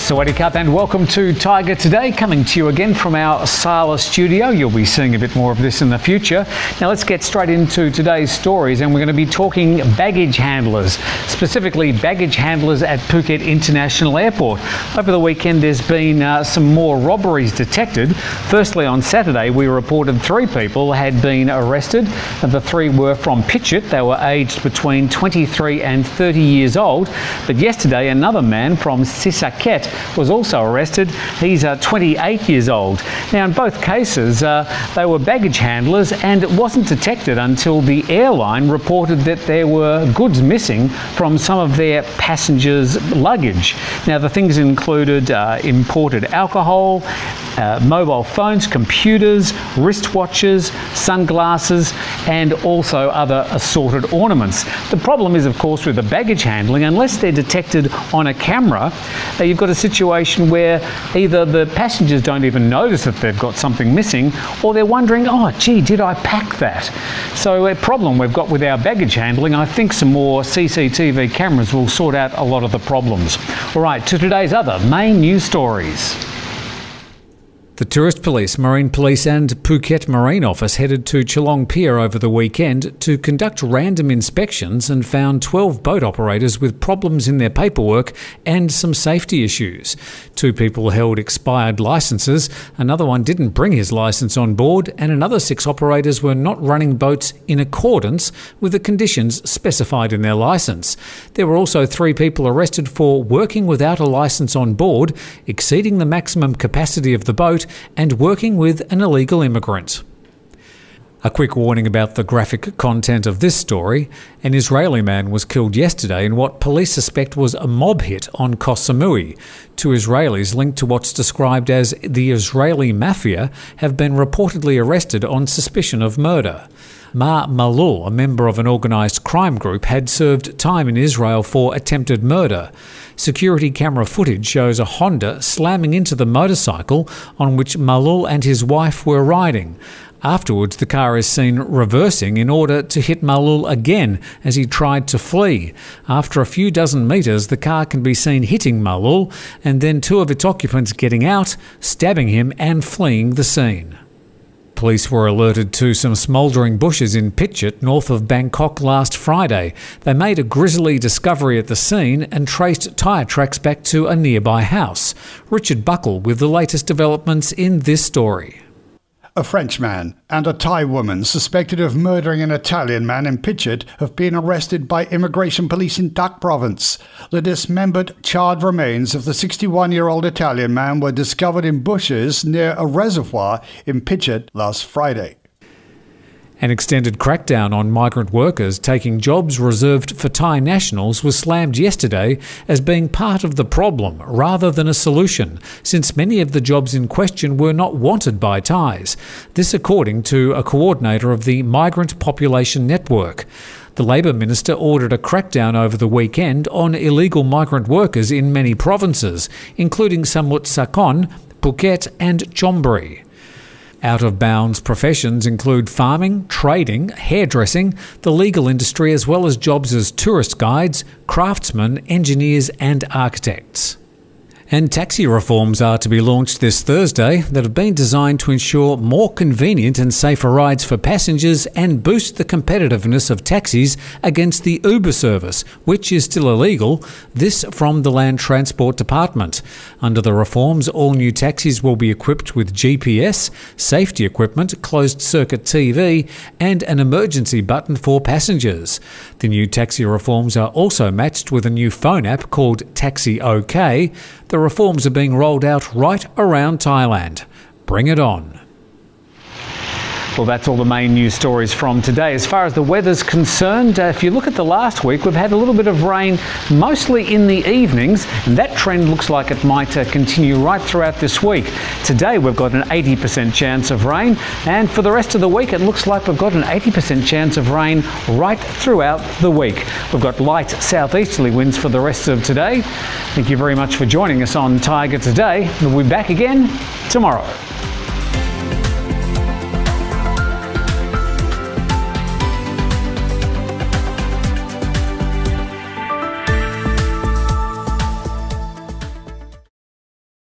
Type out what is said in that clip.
Sawadee Cup and welcome to Thaiger Today, coming to you again from our Sala studio. You'll be seeing a bit more of this in the future. Now let's get straight into today's stories, and we're going to be talking baggage handlers, specifically baggage handlers at Phuket International Airport. Over the weekend there's been some more robberies detected. Firstly, on Saturday we reported 3 people had been arrested. The 3 were from Pichit. They were aged between 23 and 30 years old. But yesterday another man from Sisaket was also arrested. He's 28 years old. Now in both cases they were baggage handlers, and it wasn't detected until the airline reported that there were goods missing from some of their passengers' luggage. Now the things included imported alcohol, mobile phones, computers, wristwatches, sunglasses, and also other assorted ornaments. The problem is, of course, with the baggage handling, unless they're detected on a camera, you've got a situation where either the passengers don't even notice that they've got something missing, or they're wondering, oh gee, did I pack that? So a problem we've got with our baggage handling. I think some more CCTV cameras will sort out a lot of the problems. All right, to today's other main news stories. The Tourist Police, Marine Police and Phuket Marine Office headed to Chalong Pier over the weekend to conduct random inspections and found 12 boat operators with problems in their paperwork and some safety issues. 2 people held expired licences, another one didn't bring his licence on board, and another 6 operators were not running boats in accordance with the conditions specified in their licence. There were also 3 people arrested for working without a licence on board, exceeding the maximum capacity of the boat, and working with an illegal immigrant. A quick warning about the graphic content of this story. An Israeli man was killed yesterday in what police suspect was a mob hit on Koh Samui. 2 Israelis linked to what's described as the Israeli mafia have been reportedly arrested on suspicion of murder. Ma Malul, a member of an organised crime group, had served time in Israel for attempted murder. Security camera footage shows a Honda slamming into the motorcycle on which Malul and his wife were riding. Afterwards, the car is seen reversing in order to hit Malul again as he tried to flee. After a few dozen metres, the car can be seen hitting Malul and then 2 of its occupants getting out, stabbing him and fleeing the scene. Police were alerted to some smouldering bushes in Pichit, north of Bangkok, last Friday. They made a grisly discovery at the scene and traced tyre tracks back to a nearby house. Richard Buckle with the latest developments in this story. A Frenchman and a Thai woman suspected of murdering an Italian man in Pichit have been arrested by immigration police in Dak province. The dismembered, charred remains of the 61-year-old Italian man were discovered in bushes near a reservoir in Pichit last Friday. An extended crackdown on migrant workers taking jobs reserved for Thai nationals was slammed yesterday as being part of the problem rather than a solution, since many of the jobs in question were not wanted by Thais. This according to a coordinator of the Migrant Population Network. The Labour Minister ordered a crackdown over the weekend on illegal migrant workers in many provinces, including Samut Sakhon, Phuket and Chonburi. Out-of-bounds professions include farming, trading, hairdressing, the legal industry, as well as jobs as tourist guides, craftsmen, engineers and architects. And taxi reforms are to be launched this Thursday that have been designed to ensure more convenient and safer rides for passengers and boost the competitiveness of taxis against the Uber service, which is still illegal. This from the Land Transport Department. Under the reforms, all new taxis will be equipped with GPS, safety equipment, closed-circuit TV and an emergency button for passengers. The new taxi reforms are also matched with a new phone app called Taxi OK. The reforms are being rolled out right around Thailand. Bring it on. Well, that's all the main news stories from today. As far as the weather's concerned, if you look at the last week, we've had a little bit of rain, mostly in the evenings, and that trend looks like it might continue right throughout this week. Today we've got an 80% chance of rain, and for the rest of the week it looks like we've got an 80% chance of rain right throughout the week. We've got light southeasterly winds for the rest of today. Thank you very much for joining us on Thaiger Today. We'll be back again tomorrow.